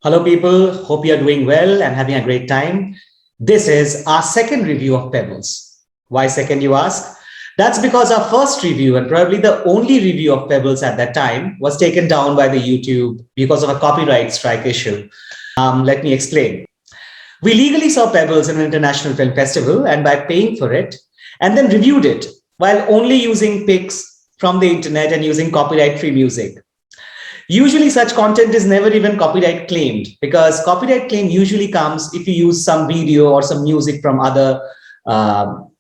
Hello, people. Hope you're doing well and having a great time. This is our second review of Pebbles. Why second, you ask? That's because our first review, and probably the only review of Pebbles at that time, was taken down by the YouTube because of a copyright strike issue. Let me explain. We legally saw Pebbles in an international film festival and by paying for it, and then reviewed it while only using pics from the internet and using copyright-free music. Usually such content is never even copyright claimed because copyright claim usually comes if you use some video or some music from other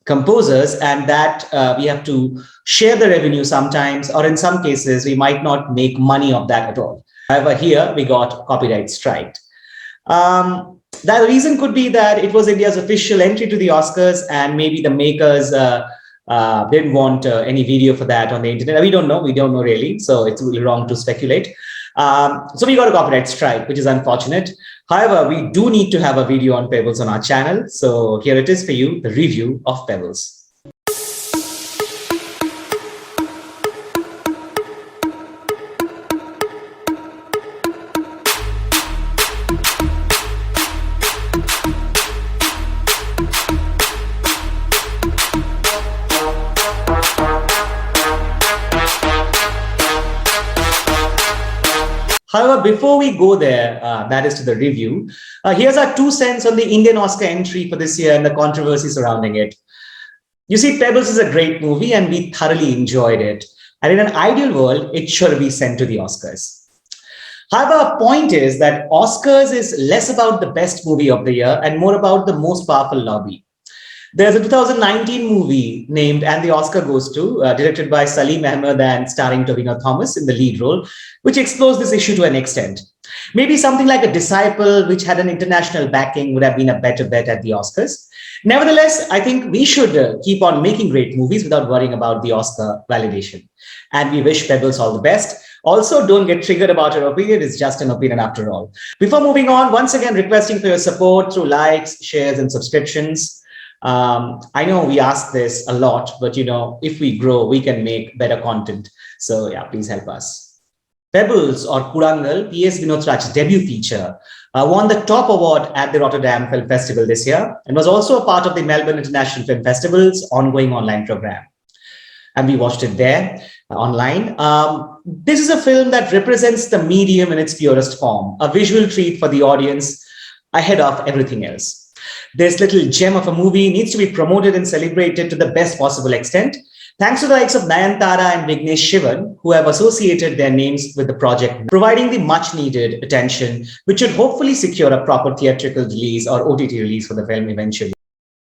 composers, and that we have to share the revenue sometimes, or in some cases, we might not make money of that at all. However, here we got copyright striked. The reason could be that it was India's official entry to the Oscars, and maybe the makers didn't want any video for that on the internet. We don't know really, so it's really wrong to speculate. So we got a copyright strike, which is unfortunate. However, we do need to have a video on Pebbles on our channel. So here it is for you, the review of Pebbles. However, before we go there, that is to the review, here's our 2 cents on the Indian Oscar entry for this year and the controversy surrounding it. You see, Pebbles is a great movie and we thoroughly enjoyed it. And in an ideal world, it should be sent to the Oscars. However, our point is that Oscars is less about the best movie of the year and more about the most powerful lobby. There's a 2019 movie named And the Oscar Goes To, directed by Salim Ahmed and starring Tovino Thomas in the lead role, which explores this issue to an extent. Maybe something like A Disciple, which had an international backing, would have been a better bet at the Oscars. Nevertheless, I think we should keep on making great movies without worrying about the Oscar validation. And we wish Pebbles all the best. Also, don't get triggered about your opinion. It's just an opinion after all. Before moving on, once again, requesting for your support through likes, shares, and subscriptions. I know we ask this a lot, but if we grow, we can make better content. So yeah, please help us. Pebbles or Koozhangal, P.S Vinothraj's debut feature, won the top award at the Rotterdam Film Festival this year and was also a part of the Melbourne International Film Festival's ongoing online program. And we watched it there online. This is a film that represents the medium in its purest form, a visual treat for the audience ahead of everything else. This little gem of a movie needs to be promoted and celebrated to the best possible extent, thanks to the likes of Nayanthara and Vignesh Shivan, who have associated their names with the project, providing the much needed attention, which should hopefully secure a proper theatrical release or OTT release for the film eventually.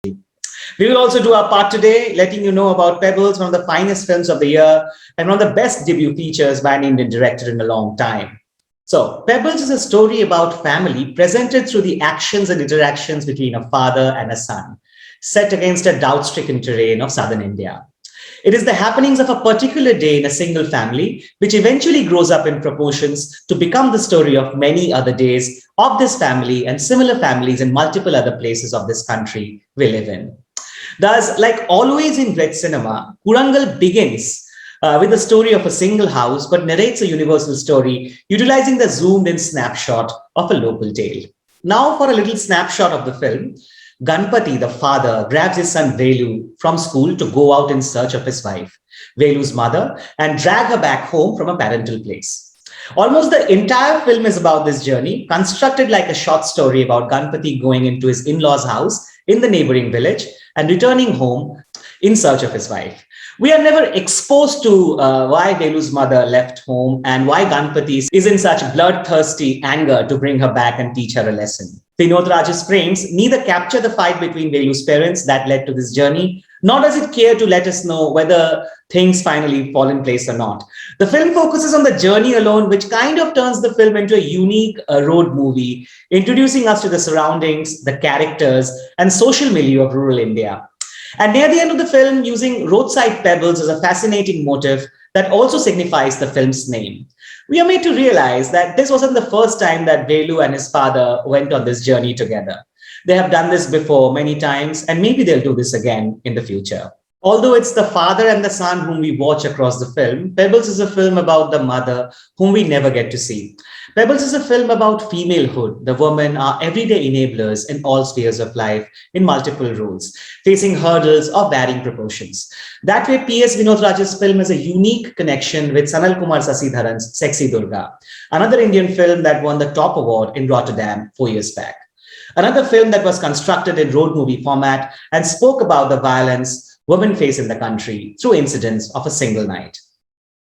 We will also do our part today, letting you know about Pebbles, one of the finest films of the year and one of the best debut features by an Indian director in a long time. So, Pebbles is a story about family presented through the actions and interactions between a father and a son, set against a drought-stricken terrain of southern India. It is the happenings of a particular day in a single family, which eventually grows up in proportions to become the story of many other days of this family and similar families in multiple other places of this country we live in. Thus, like always in great cinema, Koozhangal begins with the story of a single house, but narrates a universal story, utilizing the zoomed-in snapshot of a local tale. Now for a little snapshot of the film, Ganpati, the father, grabs his son Velu from school to go out in search of his wife, Velu's mother, and drag her back home from a parental place. Almost the entire film is about this journey, constructed like a short story about Ganpati going into his in-laws' house in the neighboring village and returning home in search of his wife. We are never exposed to why Velu's mother left home and why Ganpati is in such bloodthirsty anger to bring her back and teach her a lesson. Vinothraj's frames neither capture the fight between Velu's parents that led to this journey, nor does it care to let us know whether things finally fall in place or not. The film focuses on the journey alone, which kind of turns the film into a unique road movie, introducing us to the surroundings, the characters, and social milieu of rural India. And near the end of the film, using roadside pebbles as a fascinating motif that also signifies the film's name. We are made to realize that this wasn't the first time that Velu and his father went on this journey together. They have done this before many times, and maybe they'll do this again in the future. Although it's the father and the son whom we watch across the film, Pebbles is a film about the mother whom we never get to see. Pebbles is a film about femalehood. The women are everyday enablers in all spheres of life in multiple roles, facing hurdles of varying proportions. That way, P.S. Vinothraj's film is a unique connection with Sanal Kumar Sasidharan's Sexy Durga, another Indian film that won the top award in Rotterdam 4 years back. Another film that was constructed in road movie format and spoke about the violence women face in the country through incidents of a single night.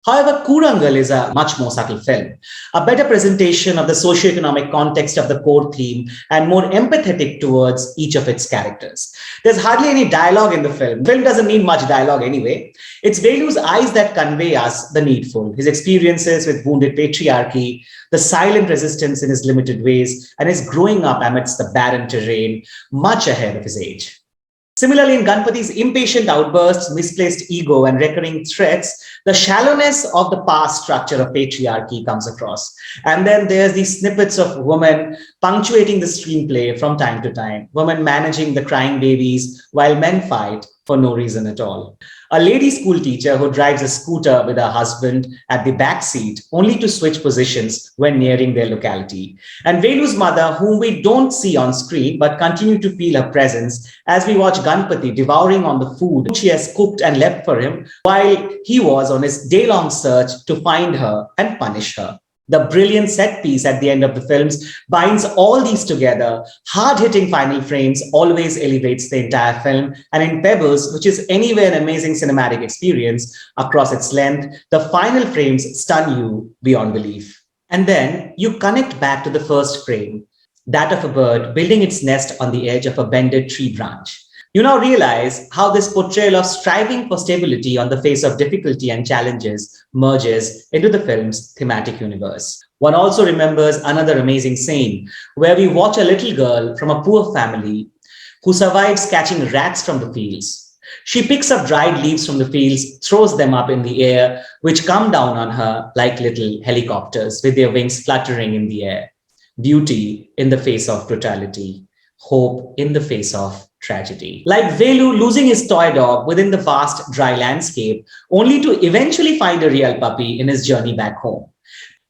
However, Koozhangal is a much more subtle film, a better presentation of the socio-economic context of the core theme and more empathetic towards each of its characters. There's hardly any dialogue in the film. The film doesn't need much dialogue anyway. It's Velu's eyes that convey us the needful, his experiences with wounded patriarchy, the silent resistance in his limited ways, and his growing up amidst the barren terrain, much ahead of his age. Similarly, in Ganpati's impatient outbursts, misplaced ego, and recurring threats, the shallowness of the past structure of patriarchy comes across. And then there's these snippets of women punctuating the screenplay from time to time, women managing the crying babies while men fight for no reason at all. A lady school teacher who drives a scooter with her husband at the back seat, only to switch positions when nearing their locality. And Velu's mother, whom we don't see on screen, but continue to feel her presence as we watch Ganpati devouring on the food she has cooked and left for him while he was on his day-long search to find her and punish her. The brilliant set piece at the end of the films binds all these together. Hard-hitting final frames always elevates the entire film. And in Pebbles, which is anyway an amazing cinematic experience across its length, the final frames stun you beyond belief. And then you connect back to the first frame, that of a bird building its nest on the edge of a bended tree branch. You now realize how this portrayal of striving for stability on the face of difficulty and challenges merges into the film's thematic universe. One also remembers another amazing scene where we watch a little girl from a poor family who survives catching rats from the fields. She picks up dried leaves from the fields, throws them up in the air, which come down on her like little helicopters with their wings fluttering in the air. Beauty in the face of brutality, hope in the face of tragedy. Like Velu losing his toy dog within the vast dry landscape, only to eventually find a real puppy in his journey back home.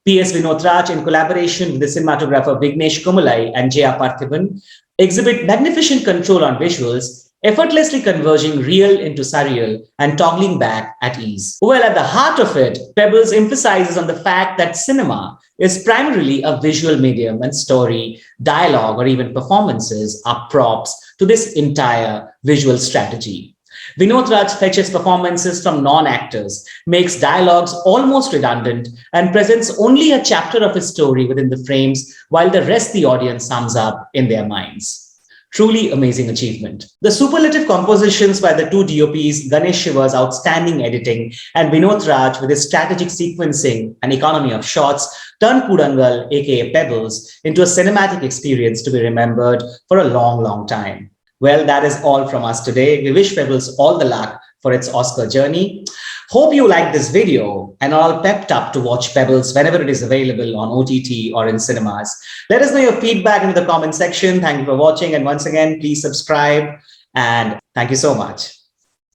P.S. Vinothraj, in collaboration with the cinematographer Vignesh Kumalai and J.R. Parthiban, exhibit magnificent control on visuals, effortlessly converging real into surreal and toggling back at ease. Well, at the heart of it, Pebbles emphasizes on the fact that cinema is primarily a visual medium and story, dialogue, or even performances are props to this entire visual strategy. Vinothraj fetches performances from non-actors, makes dialogues almost redundant, and presents only a chapter of his story within the frames, while the rest the audience sums up in their minds. Truly amazing achievement. The superlative compositions by the two DOPs, Ganesh Shiva's outstanding editing and Vinothraj with his strategic sequencing and economy of shots, turned Koozhangal, aka Pebbles, into a cinematic experience to be remembered for a long, long time. Well, that is all from us today. We wish Pebbles all the luck for its Oscar journey. Hope you liked this video and are all pepped up to watch Pebbles whenever it is available on OTT or in cinemas. Let us know your feedback in the comment section. Thank you for watching. And once again, please subscribe and thank you so much.